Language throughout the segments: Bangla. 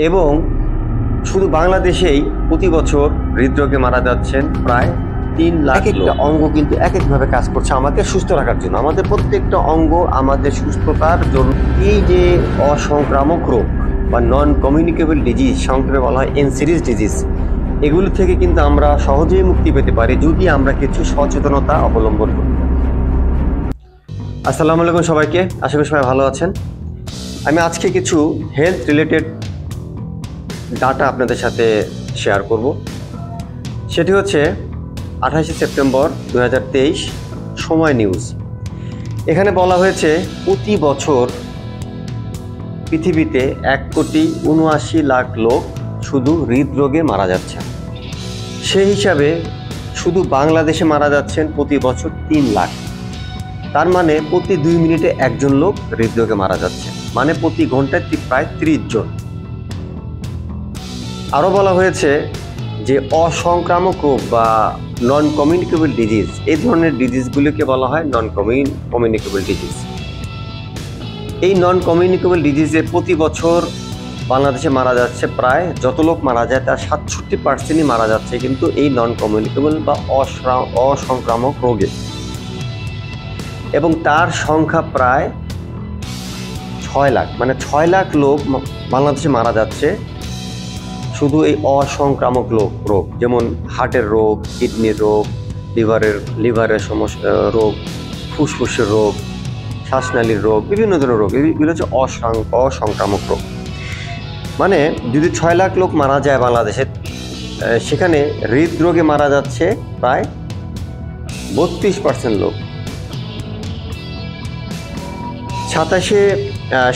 এবং শুধু বাংলাদেশেই প্রতি বছর হৃদরোগে মারা যাচ্ছেন প্রায় 3 লাখ। একটা অঙ্গ কিন্তু এক একভাবে কাজ করছে আমাদের সুস্থ রাখার জন্য। আমাদের প্রত্যেকটা অঙ্গ আমাদের সুস্থতার জন্য। এই যে অসংক্রামক রোগ বা নন কমিউনিকেবল ডিজিজ, সংক্ষেপে বলা হয় এনসিডিস ডিজিজ, এগুলো থেকে কিন্তু আমরা সহজেই মুক্তি পেতে পারি যদি আমরা কিছু সচেতনতা অবলম্বন করি। আসসালামু আলাইকুম সবাইকে, আশা করি সবাই ভালো আছেন। আমি আজকে কিছু হেলথ রিলেটেড ডাটা আপনাদের সাথে শেয়ার করব। সেটি হচ্ছে 28শে সেপ্টেম্বর 2023 সময় নিউজ। এখানে বলা হয়েছে প্রতি বছর পৃথিবীতে 1,79,00,000 লোক শুধু হৃদরোগে মারা যাচ্ছেন। সেই হিসাবে শুধু বাংলাদেশে মারা যাচ্ছেন প্রতি বছর 3 লাখ। তার মানে প্রতি 2 মিনিটে একজন লোক হৃদরোগে মারা যাচ্ছে, মানে প্রতি ঘন্টায় প্রায় 30 জন। আরও বলা হয়েছে যে অসংক্রামক রোগ বা নন কমিউনিকেবল ডিজিজ, এই ধরনের ডিজিজগুলিকে বলা হয় নন কমিউনিকেবল ডিজিজ। এই নন কমিউনিকেবল ডিজিজে প্রতি বছর বাংলাদেশে মারা যাচ্ছে প্রায়, যত লোক মারা যায় তার 67%ই মারা যাচ্ছে কিন্তু এই নন কমিউনিকেবল বা অসংক্রামক রোগে, এবং তার সংখ্যা প্রায় 6 লাখ। মানে 6 লাখ লোক বাংলাদেশে মারা যাচ্ছে শুধু এই অসংক্রামক রোগ, যেমন হার্টের রোগ, কিডনির রোগ, লিভারের সমস্যা রোগ, ফুসফুসের রোগ, শ্বাসনালীর রোগ, বিভিন্ন ধরনের রোগ। এগুলো হচ্ছে অসংক্রামক রোগ। মানে যদি 6 লাখ লোক মারা যায় বাংলাদেশে, সেখানে হৃদরোগে মারা যাচ্ছে প্রায় 32% লোক।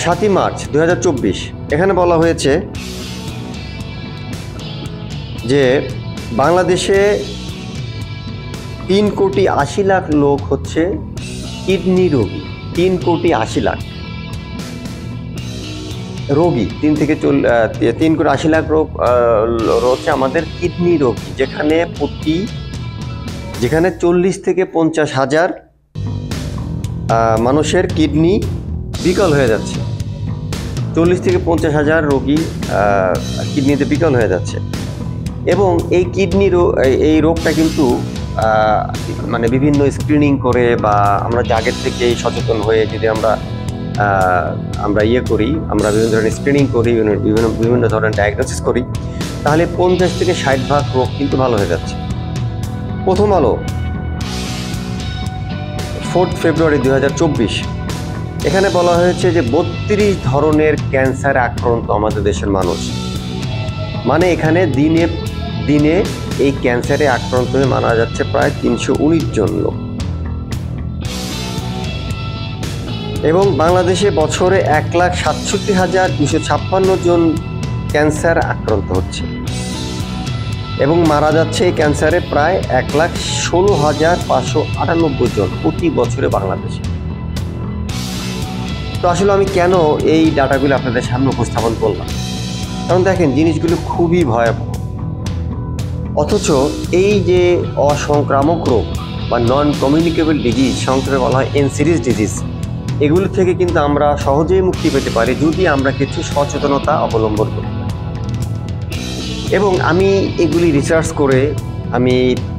7ই মার্চ 2024 এখানে বলা হয়েছে যে বাংলাদেশে 3,80,00,000 লোক হচ্ছে কিডনি রোগী। 3,80,00,000 রোগী, 3,80,00,000 রোগ হচ্ছে আমাদের কিডনি রোগী, যেখানে 40 থেকে 50 হাজার মানুষের কিডনি বিকল হয়ে যাচ্ছে। 40 থেকে 50 হাজার রোগী কিডনিতে বিকল হয়ে যাচ্ছে। এবং এই কিডনি এই রোগটা কিন্তু মানে বিভিন্ন স্ক্রিনিং করে বা আমরা আগের থেকেই সচেতন হয়ে যদি আমরা আমরা বিভিন্ন ধরনের স্ক্রিনিং করি, বিভিন্ন ধরনের ডায়াগনোসিস করি, তাহলে 50 থেকে 60% রোগ কিন্তু ভালো হয়ে যাচ্ছে। প্রথম আলো 4 ফেব্রুয়ারি 2024 এখানে বলা হয়েছে যে 32 ধরনের ক্যান্সারে আক্রান্ত আমাদের দেশের মানুষ। মানে এখানে দিনে এই ক্যান্সারে আক্রান্ত হয়ে মারা যাচ্ছে প্রায় 319 জন লোক। এবং বাংলাদেশে বছরে 1,67,256 জন ক্যান্সার আক্রান্ত হচ্ছে, এবং মারা যাচ্ছে এই ক্যান্সারে প্রায় 1,16,598 জন প্রতি বছরে বাংলাদেশে। তো আসলে আমি কেন এই ডাটাগুলো আপনাদের সামনে উপস্থাপন করলাম, কারণ দেখেন জিনিসগুলো খুবই ভয়াবহ। অথচ এই যে অসংক্রামক রোগ বা নন কমিউনিকেবল ডিজিজ, সংক্ষেপে বলা হয় এনসিডিস ডিজিজ, এগুলো থেকে কিন্তু আমরা সহজেই মুক্তি পেতে পারি যদি আমরা কিছু সচেতনতা অবলম্বন করি। এবং আমি এগুলি রিসার্চ করে আমি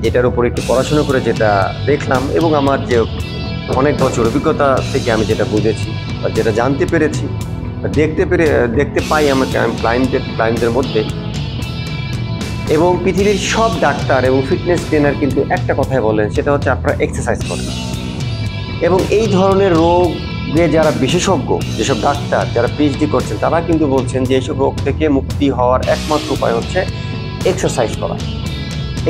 এটার উপর একটু পড়াশোনা করে যেটা দেখলাম, এবং আমার যে অনেক বছর অভিজ্ঞতা থেকে আমি যেটা বুঝেছি বা যেটা জানতে পেরেছি বা দেখতে পাই আমাকে ক্লায়েন্টদের মধ্যে, এবং পৃথিবীর সব ডাক্তার এবং ফিটনেস ট্রেনার কিন্তু একটা কথাই বলেন, সেটা হচ্ছে আপনারা এক্সারসাইজ করেন। এবং এই ধরনের রোগে যারা বিশেষজ্ঞ, যেসব ডাক্তার যারা পিএইচডি করছেন, তারা কিন্তু বলছেন যে এইসব রোগ থেকে মুক্তি হওয়ার একমাত্র উপায় হচ্ছে এক্সারসাইজ করা।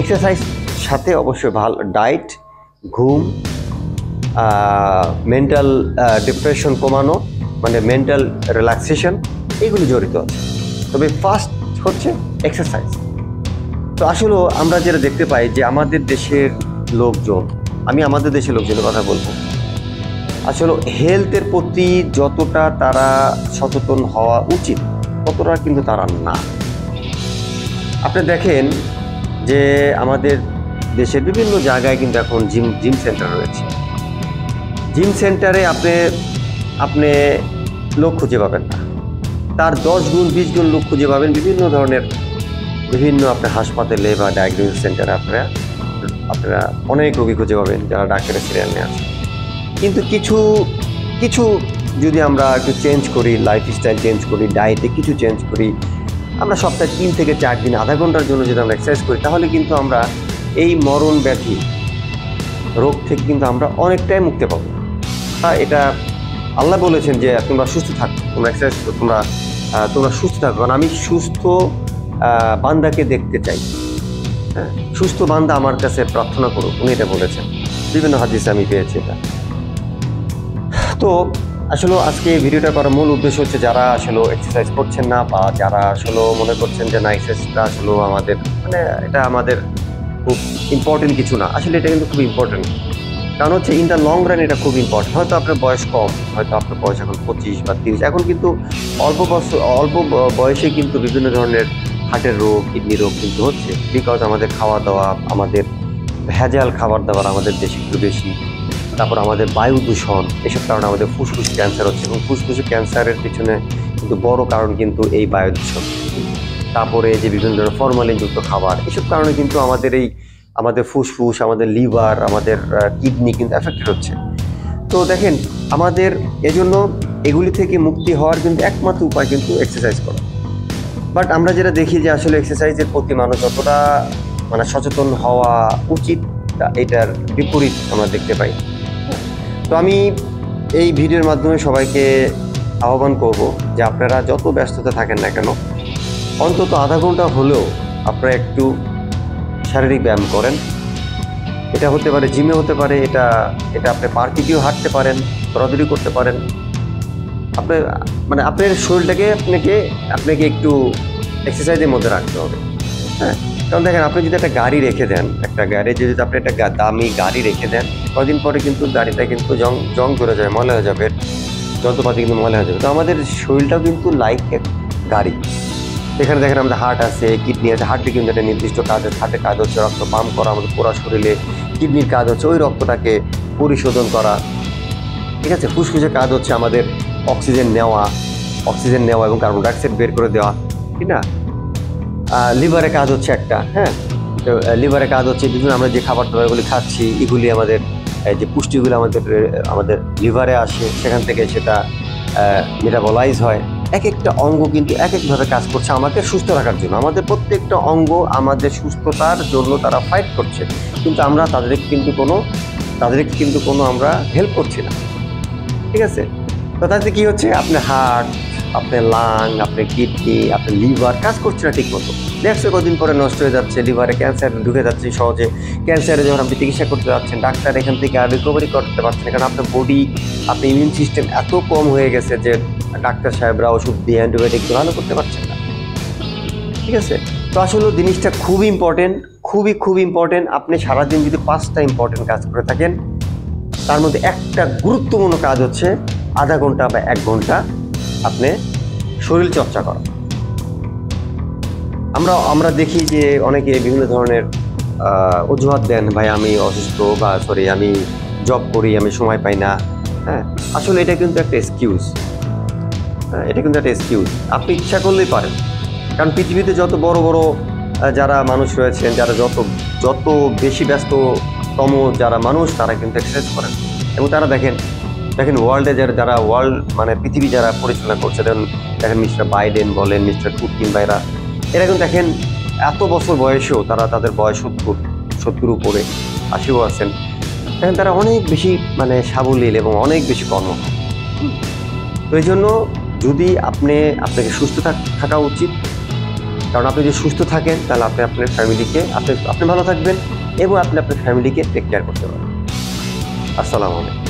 এক্সারসাইজ সাথে অবশ্যই ভালো ডায়েট, ঘুম, মেন্টাল ডিপ্রেশন কমানো, মানে মেন্টাল রিল্যাক্সেশন, এগুলি জড়িত আছে। তবে ফার্স্ট হচ্ছে এক্সারসাইজ। তো আসলে আমরা যেটা দেখতে পাই যে আমাদের দেশের লোকজন, আমি আমাদের দেশের লোকজনের কথা বলবো, আসলে হেলথের প্রতি যতটা তারা সচেতন হওয়া উচিত ততটা কিন্তু তারা না। আপনি দেখেন যে আমাদের দেশের বিভিন্ন জায়গায় কিন্তু এখন জিম সেন্টার রয়েছে। জিম সেন্টারে আপনি লোক খুঁজে পাবেন না। তার 10 গুণ 20 গুণ লোক খুঁজে পাবেন বিভিন্ন আপনার হাসপাতালে বা ডায়াগনোসিস সেন্টারে আপনারা অনেক রোগী খুঁজে পাবেন যারা ডাক্তারের সিরিয়াল নিয়ে আসে। কিন্তু কিছু যদি আমরা একটু চেঞ্জ করি, লাইফস্টাইল চেঞ্জ করি, ডায়েটে কিছু চেঞ্জ করি, আমরা সপ্তাহে 3 থেকে 4 দিন আধা ঘন্টার জন্য যদি আমরা এক্সারসাইজ করি, তাহলে কিন্তু আমরা এই মরণ ব্যাধি রোগ থেকে কিন্তু আমরা অনেকটাই মুক্তি পাবো। এটা আল্লাহ বলেছেন যে তোমরা সুস্থ থাকো, তোমরা এক্সারসাইজ করো, তোমরা সুস্থ থাকো। কারণ আমি সুস্থ বান্দাকে দেখতে চাই। হ্যাঁ, সুস্থ বান্দা আমার কাছে প্রার্থনা করো, উনি এটা বলেছেন। বিভিন্ন হাদিসে আমি পেয়েছি এটা। তো আসলে আজকে ভিডিওটা করার মূল উদ্দেশ্য হচ্ছে যারা আসলে এক্সারসাইজ করছেন না, বা যারা আসলে মনে করছেন যে না এক্সারসাইজটা আসলে আমাদের এটা আমাদের খুব ইম্পর্টেন্ট কিছু না। আসলে এটা কিন্তু খুব ইম্পর্টেন্ট। কারণ হচ্ছে ইন দ্য লং রান এটা খুব ইম্পর্টেন্ট। হয়তো আপনার বয়স কম, হয়তো আপনার বয়স এখন 25 বা 30, এখন কিন্তু অল্প বয়সে কিন্তু বিভিন্ন ধরনের হার্টের রোগ, কিডনি রোগ কিন্তু হচ্ছে। বিকজ আমাদের খাওয়া দাওয়া, আমাদের ভেজাল খাবার দাবার আমাদের দেশে একটু বেশি, তারপর আমাদের বায়ু দূষণ, এসব কারণে আমাদের ফুসফুস ক্যান্সার হচ্ছে। এবং ফুসফুস ক্যান্সারের পিছনে কিন্তু বড় কারণ কিন্তু এই বায়ু দূষণ। তারপরে যে বিভিন্ন ধরনের ফরমালিনযুক্ত খাবার, এসব কারণে কিন্তু আমাদের ফুসফুস, আমাদের লিভার, আমাদের কিডনি কিন্তু এফেক্টেড হচ্ছে। তো দেখেন, আমাদের এজন্য এগুলি থেকে মুক্তি হওয়ার কিন্তু একমাত্র উপায় কিন্তু এক্সারসাইজ করা। বাট আমরা যেটা দেখি যে আসলে এক্সারসাইজের প্রতি মানুষ যতটা সচেতন হওয়া উচিত, এটার বিপরীত আমরা দেখতে পাই। তো আমি এই ভিডিওর মাধ্যমে সবাইকে আহ্বান করব যে আপনারা যত ব্যস্ততা থাকেন না কেন, অন্তত আধা ঘন্টা হলেও আপনারা একটু শারীরিক ব্যায়াম করেন। এটা হতে পারে জিমে, হতে পারে এটা আপনি পার্কে গিয়েও হাঁটতে পারেন, দৌড়াদৌড়ি করতে পারেন। আপনার শরীরটাকে আপনাকে একটু এক্সারসাইজের মধ্যে রাখতে হবে। হ্যাঁ, কারণ দেখেন, আপনি যদি একটা গাড়ি রেখে দেন, একটা গ্যারেজে যদি আপনি একটা দামি গাড়ি রেখে দেন, কদিন পরে কিন্তু গাড়িটা কিন্তু জং ধরে যাবে, ময়লা হয়ে যাবে, যন্ত্রপাতি কিন্তু ময়লা হয়ে যাবে। তো আমাদের শরীরটাও কিন্তু লাইক এক গাড়ি। এখানে দেখেন আমাদের হার্ট আছে, কিডনি আছে। হার্টে কিন্তু একটা নির্দিষ্ট কাজ আছে। হার্টের কাজ হচ্ছে রক্ত পাম্প করা আমাদের পুরো শরীরে। কিডনির কাজ হচ্ছে ওই রক্তটাকে পরিশোধন করা, ঠিক আছে। ফুসফুসের কাজ হচ্ছে আমাদের অক্সিজেন নেওয়া এবং কার্বন ডাইঅক্সাইড বের করে দেওয়া, ঠিক না। লিভারের কাজ হচ্ছে একটা, হ্যাঁ, লিভারের কাজ হচ্ছে বিভিন্ন আমরা যে খাবার দাবারগুলি খাচ্ছি, এগুলি আমাদের যে পুষ্টিগুলো আমাদের লিভারে আসে, সেখান থেকে সেটা মেটাবলাইজ হয়। এক একটা অঙ্গ কিন্তু এক একভাবে কাজ করছে আমাকে সুস্থ রাখার জন্য। আমাদের প্রত্যেকটা অঙ্গ আমাদের সুস্থতার জন্য তারা ফাইট করছে, কিন্তু আমরা তাদেরকে কিন্তু কোনো আমরা হেল্প করছি না, ঠিক আছে। তো তাতে কী হচ্ছে, আপনার হার্ট, আপনার লাং, আপনার কিডনি, আপনার লিভার কাজ করছে না ঠিক মতো। দেখছে কদিন পরে নষ্ট হয়ে যাচ্ছে, লিভারে ক্যান্সার ঢুকে যাচ্ছে সহজে। ক্যান্সারে যখন আপনি চিকিৎসা করতে যাচ্ছেন, ডাক্তার এখান থেকে আর রিকভারি করতে পারছেন না, কারণ আপনার ইমিউন সিস্টেম এত কম হয়ে গেছে যে ডাক্তার সাহেবরা ওষুধ দিয়ে অ্যান্টিবায়োটিক দিয়ে ভালো করতে পারছেন না, ঠিক আছে। তো আসলে জিনিসটা খুব ইম্পর্টেন্ট, খুবই ইম্পর্টেন্ট। আপনি সারাদিন যদি 5টা ইম্পর্টেন্ট কাজ করে থাকেন, তার মধ্যে একটা গুরুত্বপূর্ণ কাজ হচ্ছে আধা ঘন্টা বা 1 ঘন্টা আপনি শরীর চর্চা করা। আমরা দেখি যে অনেকে বিভিন্ন ধরনের অজুহাত দেন, ভাই আমি অসুস্থ, বা আমি জব করি, আমি সময় পাই না। হ্যাঁ, আসলে এটা কিন্তু একটা এক্সকিউজ। আপনি ইচ্ছা করলেই পারেন। কারণ পৃথিবীতে যত বড় যারা মানুষ রয়েছেন, যারা যত বেশি ব্যস্ততম যারা মানুষ, তারা কিন্তু এক্সারসাইজ করেন। এবং তারা দেখেন ওয়ার্ল্ডে যারা পৃথিবী যারা পরিচালনা করছে, দেখেন মিস্টার বাইডেন বলেন, মিস্টার পুতিন ভাইরা, এরা কিন্তু দেখেন এত বছর বয়সেও তাদের বয়স 70 উপরে, 80ও আছেন। দেখেন তারা অনেক বেশি সাবলীল এবং অনেক বেশি কর্ম। তো এই জন্য যদি আপনাকে সুস্থ থাকা উচিত, কারণ আপনি যদি সুস্থ থাকেন তাহলে আপনি আপনার ফ্যামিলিকে আপনি ভালো থাকবেন এবং আপনি আপনার ফ্যামিলিকে টেক কেয়ার করতে পারবেন। আসসালামু আলাইকুম।